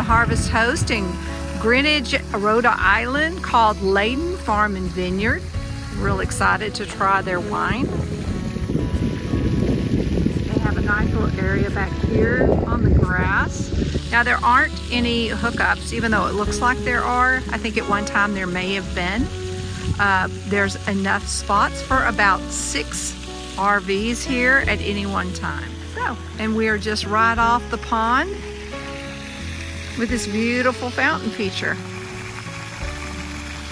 harvest host in Greenwich, Rhode Island, called Layton Farm and Vineyard. Real excited to try their wine. They have a nice little area back here on the grass. Now there aren't any hookups, even though it looks like there are. I think at one time there may have been. There's enough spots for about 6 RVs here at any one time. So, and we are just right off the pond with this beautiful fountain feature.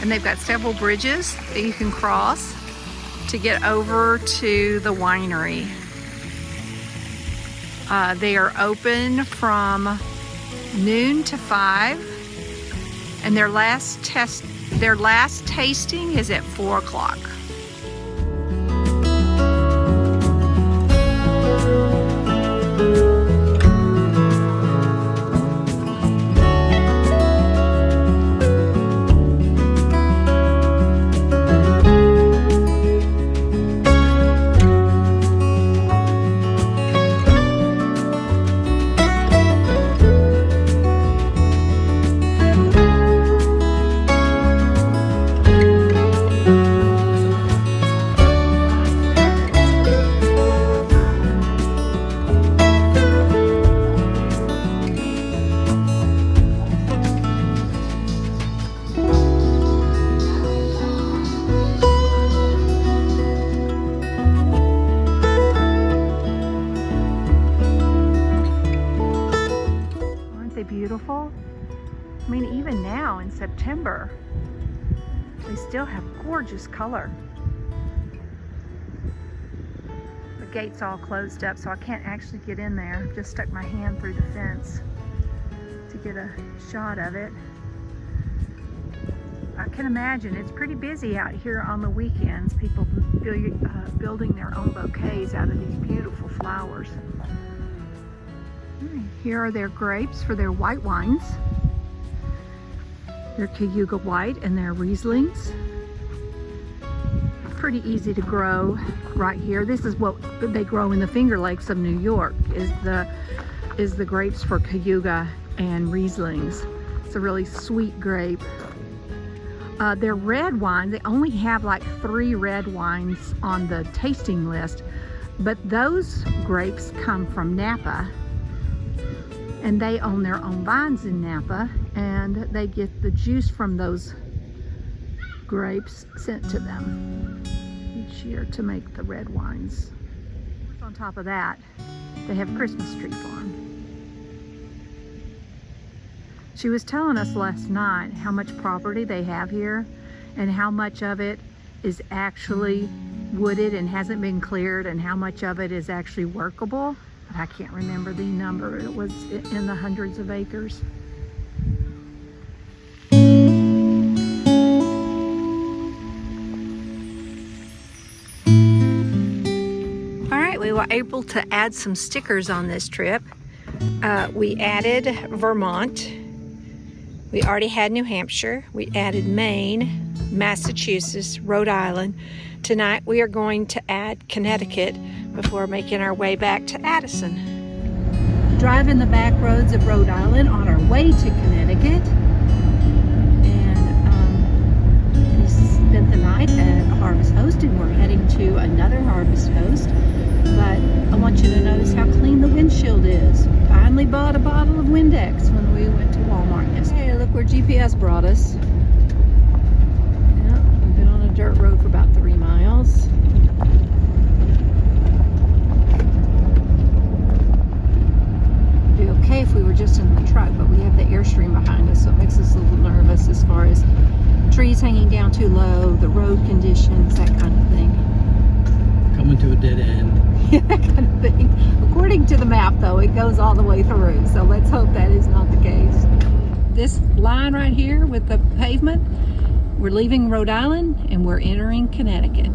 And they've got several bridges that you can cross to get over to the winery. They are open from noon to 5, and their last tasting is at 4 o'clock. Beautiful. I mean, even now in September, they still have gorgeous color. The gate's all closed up, so I can't actually get in there. Just stuck my hand through the fence to get a shot of it. I can imagine it's pretty busy out here on the weekends. People building their own bouquets out of these beautiful flowers. Here are their grapes for their white wines. Their Cayuga White and their Rieslings. Pretty easy to grow right here. This is what they grow in the Finger Lakes of New York, is the grapes for Cayuga and Rieslings. It's a really sweet grape. Their red wine, they only have like 3 red wines on the tasting list, but those grapes come from Napa. And they own their own vines in Napa, and they get the juice from those grapes sent to them each year to make the red wines. On top of that, they have a Christmas tree farm. She was telling us last night how much property they have here and how much of it is actually wooded and hasn't been cleared and how much of it is actually workable. I can't remember the number. It was in the hundreds of acres. All right, we were able to add some stickers on this trip. We added Vermont. We already had New Hampshire. We added Maine, Massachusetts, Rhode Island. Tonight we are going to add Connecticut before making our way back to Addison. Driving the back roads of Rhode Island on our way to Connecticut. And we spent the night at a Harvest Host, and we're heading to another Harvest Host. But I want you to notice how clean the windshield is. Finally bought a bottle of Windex when we went to Walmart yesterday. Hey, look where GPS brought us. Yeah, we've been on a dirt road for about 3 miles. It'd be okay if we were just in the truck, but we have the Airstream behind us, so it makes us a little nervous as far as trees hanging down too low, the road conditions, that kind of thing. Coming to a dead end. Yeah, that kind of thing. According to the map, though, it goes all the way through, so let's hope that is not the case. This line right here with the pavement, we're leaving Rhode Island and we're entering Connecticut.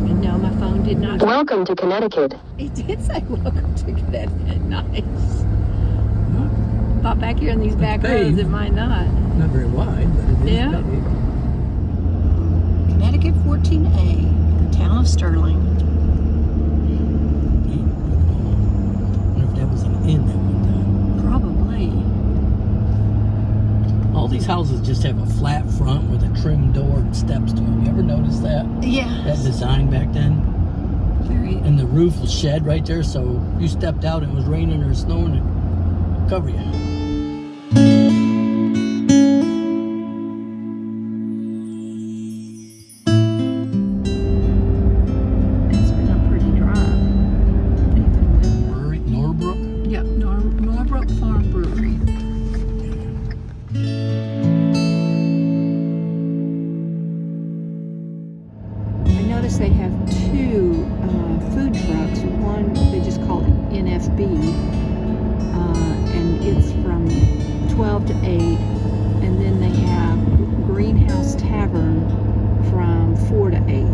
And no, my phone did not. Welcome to Connecticut. It did say welcome to Connecticut. Nice. Thought back here in these back roads it might not. Not very wide, but it is. Yeah. Big. Connecticut 14A, the town of Sterling. I wonder if that was an inn at one time. these houses just have a flat front with a trim door and steps to them. You ever notice that? Yeah. That design back then? Very. And the roof was shed right there, so if you stepped out, it was raining or snowing, it'd cover you. It's been a pretty drive. Brewery, Norbrook. Yep, Norbrook Farm Brewery. I noticed they have two food trucks. One they just call it NFB, and it's from 12 to 8. And then they have Greenhouse Tavern from 4 to 8.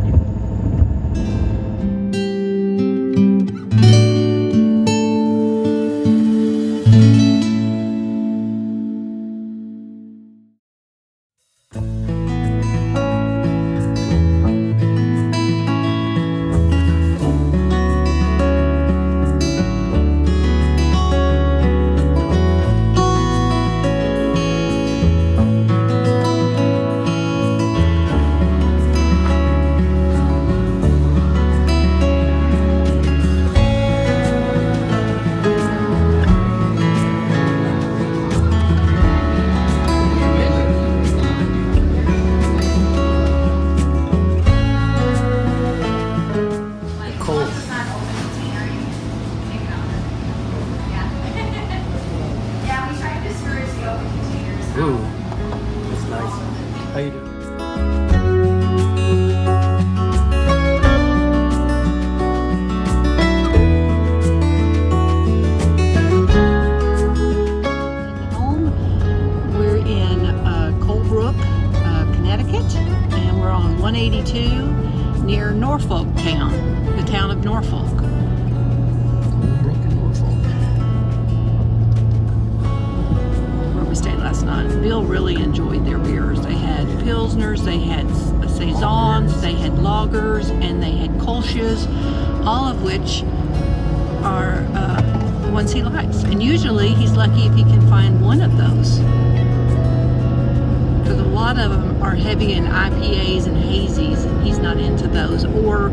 Ooh, that's nice. How you doing? Home. We're in Colebrook, Connecticut, and we're on 182 near Norfolk town, the town of Norfolk. Colebrook and Norfolk. Where we stayed last night. Bill really enjoyed their beers. They had Pilsners, they had Saisons, they had Lagers, and they had Kolsch's, all of which are ones he likes. And usually he's lucky if he can find one of those. Because a lot of them are heavy in IPAs and hazies, and he's not into those. Or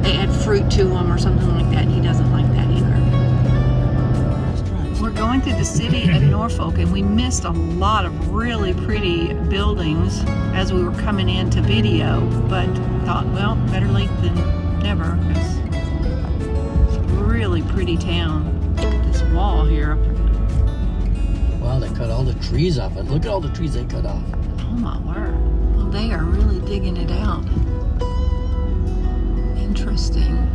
they add fruit to them or something like that, and he doesn't like that either. We're going through the city of Norfolk, and we missed a lot of really pretty buildings as we were coming into video, but thought, well, better late than never, because it's a really pretty town. This wall here. Wow, they cut all the trees off it. Look at all the trees they cut off. Oh my word. Well, they are really digging it out. Interesting.